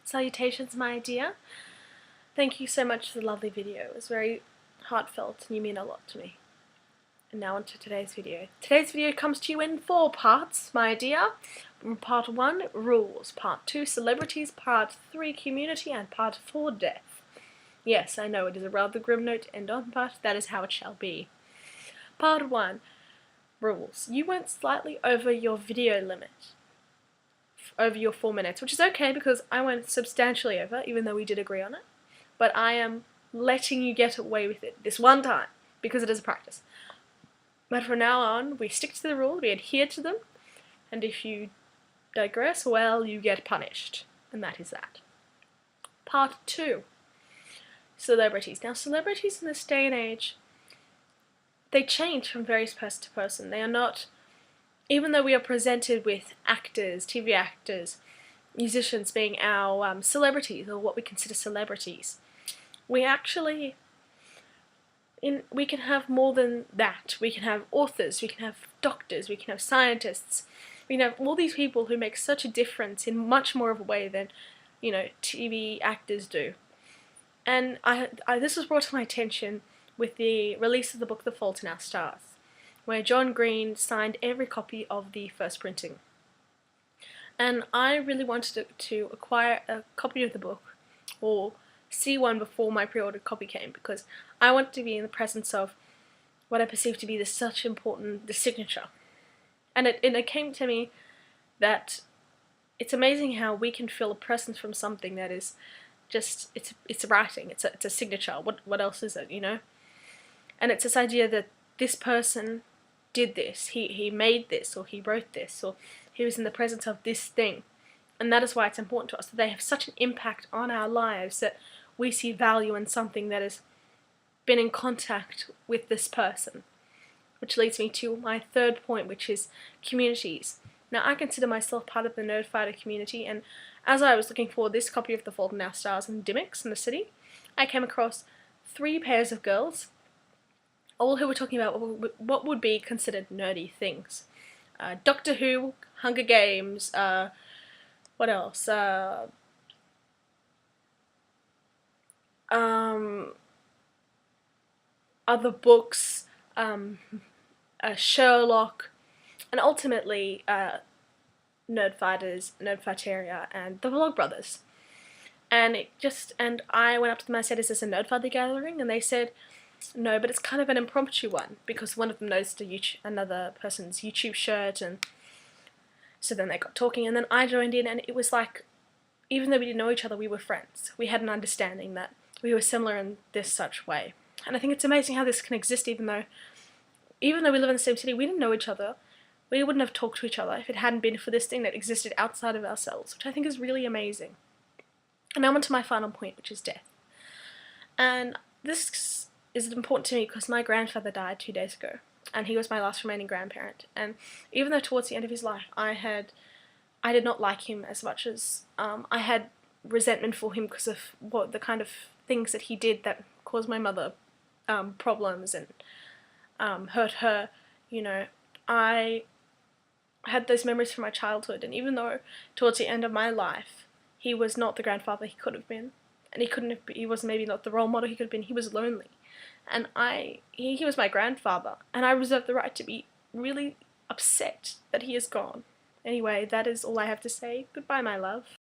Salutations, my dear. Thank you so much for the lovely video. It was very heartfelt and you mean a lot to me. And now on to today's video. Today's video comes to you in 4 parts, my dear. Part 1, rules. Part 2, celebrities. Part 3, community. And part 4, death. Yes, I know it is a rather grim note to end on, but that is how it shall be. Part 1, rules. You went slightly over your video limit. Over your 4 minutes, which is okay because I went substantially over, even though we did agree on it. But I am letting you get away with it this one time, because it is a practice. But from now on, we stick to the rules, we adhere to them, and if you digress, well, you get punished. And that is that. Part 2. Celebrities. Now, celebrities in this day and age, they change from various person to person. They are not, even though we are presented with actors, TV actors, musicians being our celebrities, or what we consider celebrities, we actually, we can have more than that. We can have authors, we can have doctors, we can have scientists, we can have all these people who make such a difference in much more of a way than, you know, TV actors do. And this was brought to my attention with the release of the book The Fault in Our Stars, where John Green signed every copy of the first printing. And I really wanted to acquire a copy of the book, or see one before my pre-ordered copy came, because I wanted to be in the presence of what I perceived to be the signature. And it came to me that it's amazing how we can feel a presence from something that is just, it's a writing, it's a signature. What else is it, you know? And it's this idea that this person did this, he made this, or he wrote this, or he was in the presence of this thing. And that is why it's important to us, that they have such an impact on our lives that we see value in something that has been in contact with this person. Which leads me to my 3rd point, which is communities. Now, I consider myself part of the Nerdfighter community, and as I was looking for this copy of The Fault in Our Stars in Dimmicks in the city, I came across 3 pairs of girls, all who were talking about what would be considered nerdy things. Doctor Who, Hunger Games, what else? Other books, Sherlock, and ultimately Nerdfighters, Nerdfighteria, and the Vlogbrothers. And I went up to them and I said, "Is this a Nerdfighter gathering?" And they said, "No, but it's kind of an impromptu one," because one of them noticed another person's YouTube shirt, and so then they got talking, and then I joined in, and it was like, even though we didn't know each other, we were friends. We had an understanding that we were similar in this such way. And I think it's amazing how this can exist, even though we live in the same city, we didn't know each other. We wouldn't have talked to each other if it hadn't been for this thing that existed outside of ourselves, which I think is really amazing. And now on to my final point, which is death. And this is important to me because my grandfather died 2 days ago, and he was my last remaining grandparent. And even though towards the end of his life I did not like him as much as I had resentment for him because of the kind of things that he did that caused my mother problems and hurt her, you know, I had those memories from my childhood, and even though towards the end of my life he was not the grandfather he could have been, and he was maybe not the role model he could have been, he was lonely. And he was my grandfather, and I reserve the right to be really upset that he is gone. Anyway, that is all I have to say. Goodbye, my love.